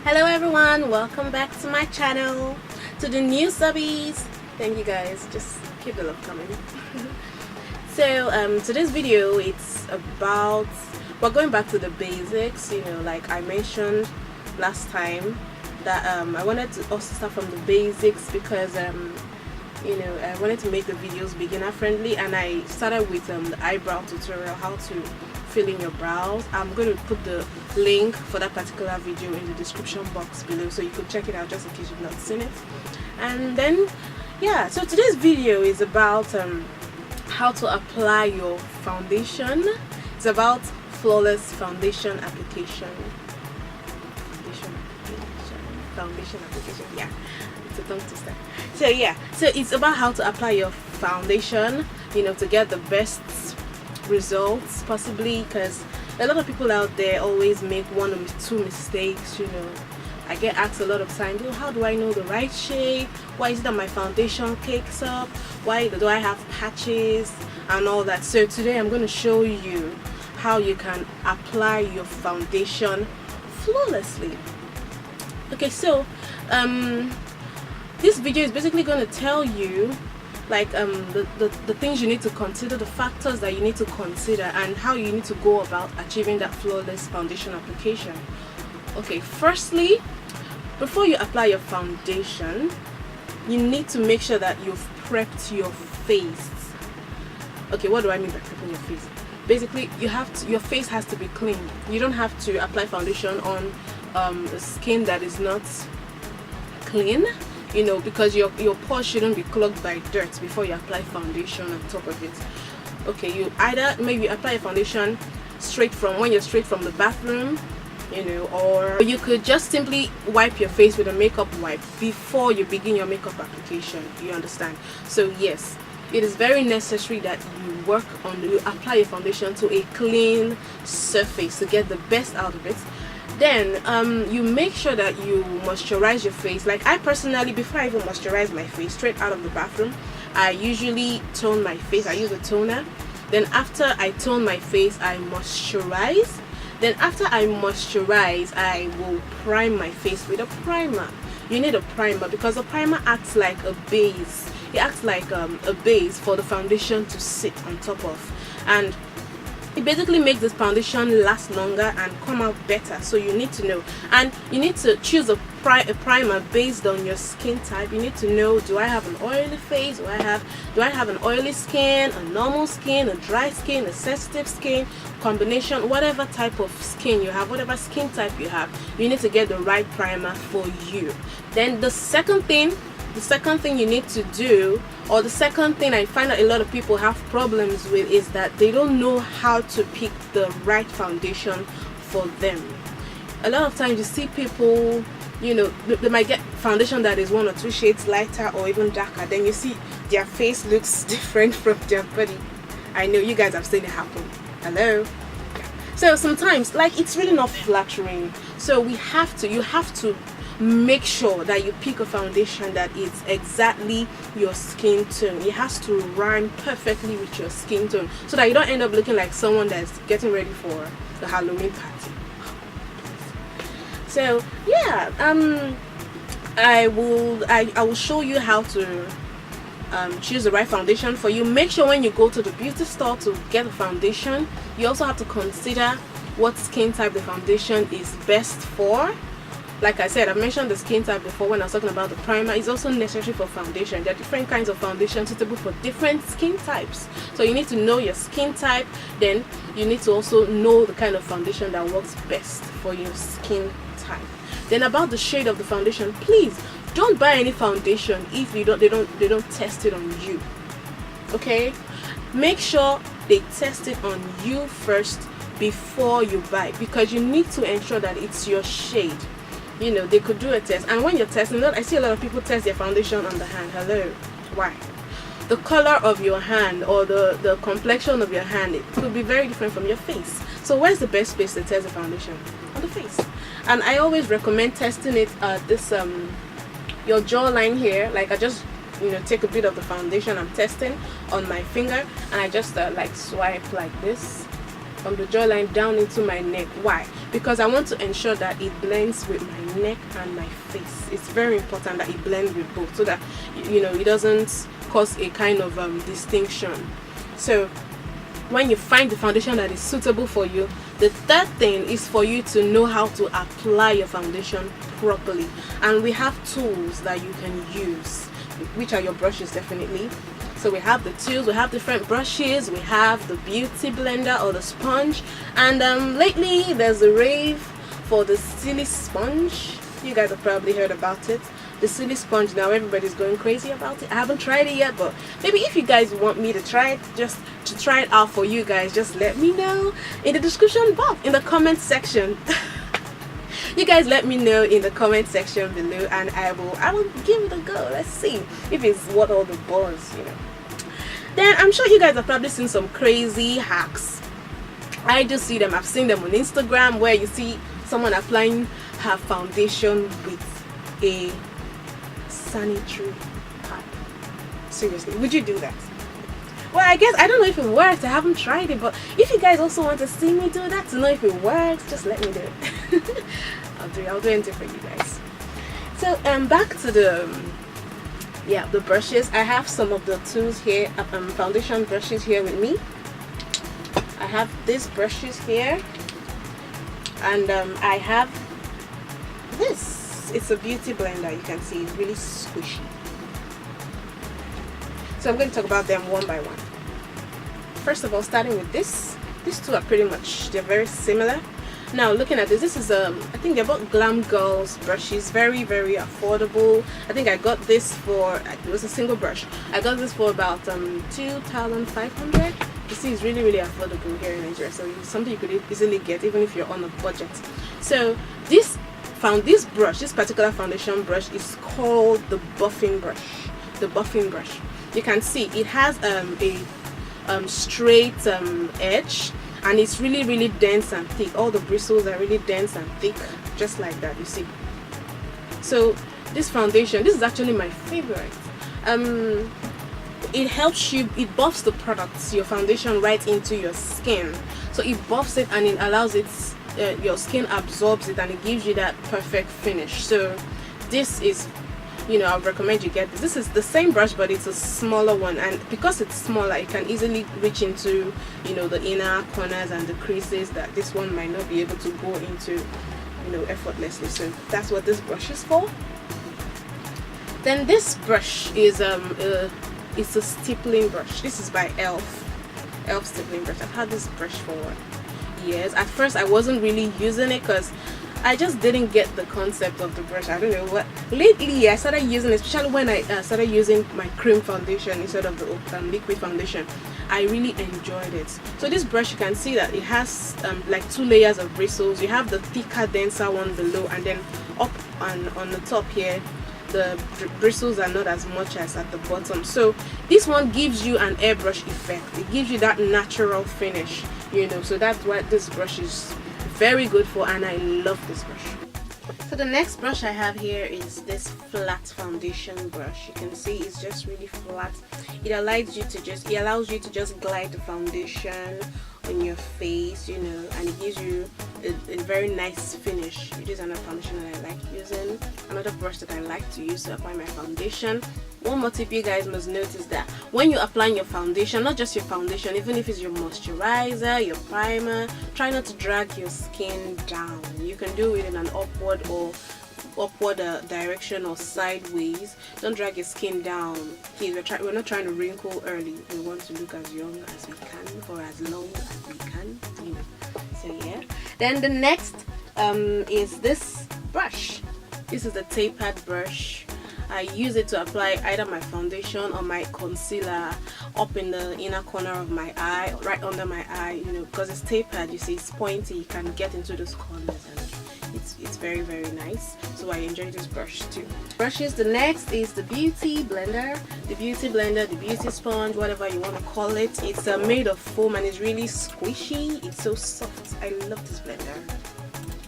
Hello everyone, welcome back to my channel. To the new subbies, thank you guys, just keep the love coming. So today's video, it's about, we're going back to the basics, like I mentioned last time that I wanted to also start from the basics because I wanted to make the videos beginner friendly, and I started with the eyebrow tutorial, how to fill in your brows. I'm going to put the link for that particular video in the description box below, so you could check it out just in case you've not seen it. And then so today's video is about how to apply your foundation. It's about flawless foundation application. Foundation application, yeah, it's a tongue twister. So it's about how to apply your foundation, to get the best results possibly, because a lot of people out there always make one or two mistakes. I get asked a lot of times, how do I know the right shade? Why is it that my foundation cakes up? Why do I have patches and all that? So today I'm going to show you how you can apply your foundation flawlessly. Okay, so this video is basically going to tell you like the things you need to consider, the factors that you need to consider, and how you need to go about achieving that flawless foundation application. Okay, firstly, before you apply your foundation, you need to make sure that you've prepped your face. Okay, what do I mean by prepping your face? Basically, your face has to be clean. You don't have to apply foundation on a skin that is not clean, because your pores shouldn't be clogged by dirt before you apply foundation on top of it. Okay, you either maybe apply a foundation when you're straight from the bathroom, or you could just simply wipe your face with a makeup wipe before you begin your makeup application. You understand? So yes, it is very necessary that you apply your foundation to a clean surface to get the best out of it. Then you make sure that you moisturize your face. Like I personally, before I even moisturize my face straight out of the bathroom, I usually tone my face. I use a toner. Then after I tone my face, I moisturize. Then after I moisturize, I will prime my face with a primer. You need a primer because a primer acts like a base. It acts like a base for the foundation to sit on top of, and it basically makes this foundation last longer and come out better. So you need to know, and you need to choose a primer based on your skin type. You need to know, do I have an oily face? Do I have an oily skin, a normal skin, a dry skin, a sensitive skin, combination, whatever type of skin you have, whatever skin type you have, you need to get the right primer for you. Then the second thing you need to do, or the second thing I find that a lot of people have problems with, is that they don't know how to pick the right foundation for them. A lot of times you see people, they might get foundation that is 1 or 2 shades lighter or even darker, then you see their face looks different from their body. I know you guys have seen it happen. Hello? So sometimes, like, it's really not flattering. So you have to make sure that you pick a foundation that is exactly your skin tone. It has to rhyme perfectly with your skin tone, so that you don't end up looking like someone that's getting ready for the Halloween party. So yeah, I will show you how to choose the right foundation for you. Make sure when you go to the beauty store to get a foundation, you also have to consider what skin type the foundation is best for. Like I said, I mentioned the skin type before when I was talking about the primer. It's also necessary for foundation. There are different kinds of foundation suitable for different skin types. So you need to know your skin type. Then you need to also know the kind of foundation that works best for your skin type. Then about the shade of the foundation, please don't buy any foundation if they don't test it on you. Okay? Make sure they test it on you first before you buy, because you need to ensure that it's your shade. They could do a test, and when you're testing, I see a lot of people test their foundation on the hand. Hello? Why? The color of your hand or the complexion of your hand, it could be very different from your face. So where's the best place to test the foundation? On the face. And I always recommend testing it at your jawline here. Like I just take a bit of the foundation I'm testing on my finger, and I just like swipe like this. from the jawline down into my neck. Why? Because I want to ensure that it blends with my neck and my face. It's very important that it blends with both, so that it doesn't cause a kind of distinction. So when you find the foundation that is suitable for you, the third thing is for you to know how to apply your foundation properly. And we have tools that you can use, which are your brushes, definitely. So we have the tools, we have different brushes, we have the beauty blender or the sponge, and lately there's a rave for the silly sponge. You guys have probably heard about it. The silly sponge, now everybody's going crazy about it. I haven't tried it yet, but maybe if you guys want me to try it, just to try it out for you guys, just let me know in the description box, in the comment section. You guys let me know in the comment section below, and I will give it a go. Let's see if it's what all the buzz, Then I'm sure you guys have probably seen some crazy hacks. I do see them. I've seen them on Instagram, where you see someone applying her foundation with a sanitary pad. Seriously, would you do that? Well, I guess, I don't know if it works. I haven't tried it, but if you guys also want to see me do that, to know if it works, just let me do it. I'll do anything for you guys. So back to the brushes. I have some of the tools here, foundation brushes here with me. I have these brushes here, and I have this. It's a beauty blender. You can see it's really squishy. So I'm going to talk about them one by one. First of all, starting with this. These two are pretty much, they're very similar. Now looking at this is I think they're both Glam Girls brushes, very affordable. I think I got this for, it was a single brush. I got this for about 2,500. You see, it's really affordable here in Nigeria, so it's something you could easily get even if you're on a budget. So this particular foundation brush is called the buffing brush. The buffing brush. You can see it has a straight edge, and it's really dense and thick. All the bristles are really dense and thick, just like that, you see. So this foundation, this is actually my favorite. It helps you, it buffs the products, your foundation, right into your skin. So it buffs it, and it allows it, your skin absorbs it, and it gives you that perfect finish. So this is, I would recommend you get this. This is the same brush, but it's a smaller one, and because it's smaller, it can easily reach into the inner corners and the creases that this one might not be able to go into effortlessly. So that's what this brush is for. Then this brush is it's a stippling brush. This is by Elf stippling brush. I've had this brush for years. At first I wasn't really using it because I just didn't get the concept of the brush. I don't know what. Lately I started using it, especially when I started using my cream foundation instead of the liquid foundation. I really enjoyed it. So this brush, you can see that it has like 2 layers of bristles. You have the thicker, denser one below, and then up and on the top here, the bristles are not as much as at the bottom. So this one gives you an airbrush effect. It gives you that natural finish, so that's what this brush is very good for, and I love this brush. So the next brush I have here is this flat foundation brush. You can see it's just really flat. It allows you to just glide the foundation on your face, and it gives you a very nice finish. It is another foundation that I like using, another brush that I like to use to apply my foundation. One more tip you guys must notice, that when you're applying your foundation, not just your foundation, even if it's your moisturizer, your primer, try not to drag your skin down. You can do it in an upward direction or sideways. Don't drag your skin down. Please, we're not trying to wrinkle early. We want to look as young as we can for as long as we can, So yeah. Then the next is this brush. This is the tapered brush. I use it to apply either my foundation or my concealer up in the inner corner of my eye, right under my eye, because it's tapered. You see, it's pointy. You can get into those corners, and it's very nice. So I enjoy this brush too. Brushes. The next is the beauty blender. The beauty sponge, whatever you want to call it. It's made of foam, and it's really squishy. It's so soft. I love this blender,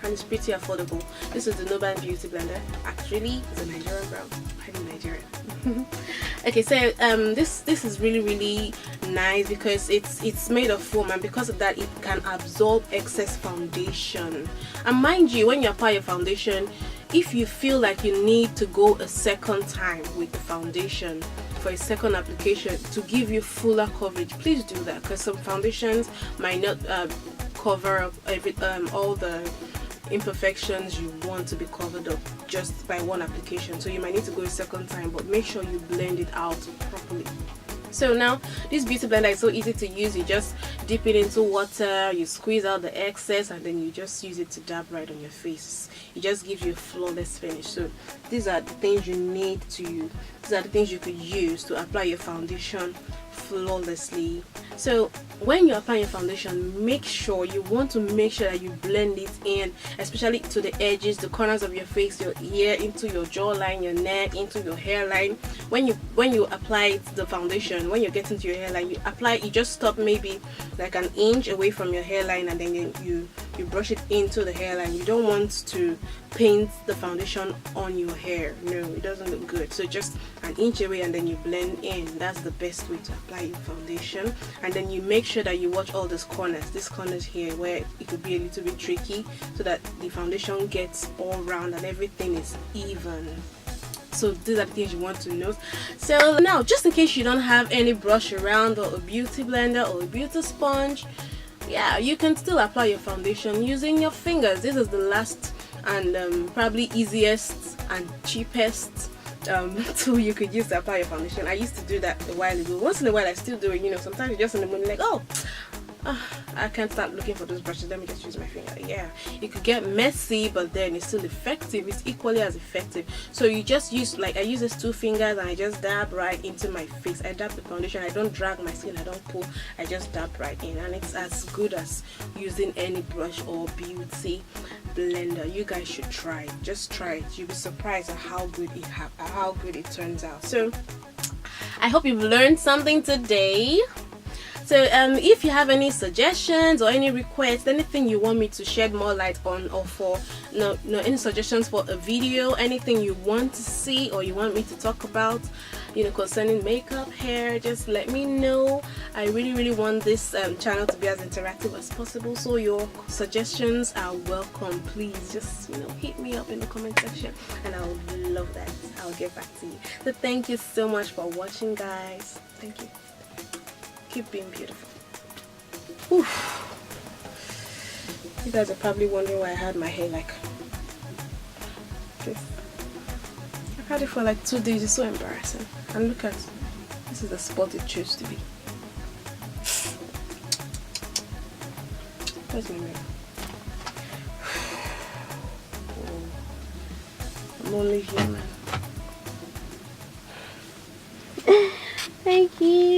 and it's pretty affordable. This is the Noban Beauty Blender. Actually, it's a Nigerian brand. I'm Nigerian. Okay, so this is really nice because it's made of foam, and because of that it can absorb excess foundation. And mind you, when you apply your foundation, if you feel like you need to go a second time with the foundation for a second application to give you fuller coverage, please do that, because some foundations might not cover up all the imperfections you want to be covered up just by one application. So you might need to go a second time, but make sure you blend it out properly. So now this beauty blender is so easy to use. You just dip it into water, you squeeze out the excess, and then you just use it to dab right on your face. It just gives you a flawless finish. So these are the things you need to use. These are the things you could use to apply your foundation flawlessly. So when you apply your foundation, make sure you that you blend it in, especially to the edges, the corners of your face, your ear, into your jawline, your neck, into your hairline. When you apply the foundation, when you get into your hairline, you just stop maybe like an inch away from your hairline, and then you brush it into the hairline. You don't want to paint the foundation on your hair. No, it doesn't look good. So just an inch away, and then you blend in. That's the best way to apply your foundation. And then you make sure that you watch all these corners here where it could be a little bit tricky, so that the foundation gets all round and everything is even. So these are the things you want to know. So now, just in case you don't have any brush around, or a beauty blender, or a beauty sponge, yeah, you can still apply your foundation using your fingers. This is the last and probably easiest and cheapest tool you could use to apply your foundation. I used to do that a while ago. Once in a while I still do it, you know. Sometimes you're just in the mood like, oh, I can't start looking for those brushes, let me just use my finger. Yeah, it could get messy, but then it's still effective. It's equally as effective. So you just use, like I use these two fingers, and I just dab right into my face. I dab the foundation. I don't drag my skin, I don't pull, I just dab right in, and it's as good as using any brush or beauty blender. You guys should try it. Just try it. You'll be surprised at how good it turns out. So I hope you've learned something today. So if you have any suggestions or any requests, anything you want me to shed more light on, or for any suggestions for a video, anything you want to see or you want me to talk about, you know, concerning makeup, hair, just let me know. I really want this channel to be as interactive as possible, so your suggestions are welcome. Please just, you know, hit me up in the comment section, and I would love that. I'll get back to you. So thank you so much for watching, guys. Thank you. Keep being beautiful. Oof. You guys are probably wondering why I had my hair like this. I've had it for like 2 days. It's so embarrassing. And look at this, is the spot it chose to be. Where's my mirror? Oh, I'm only human. Thank you.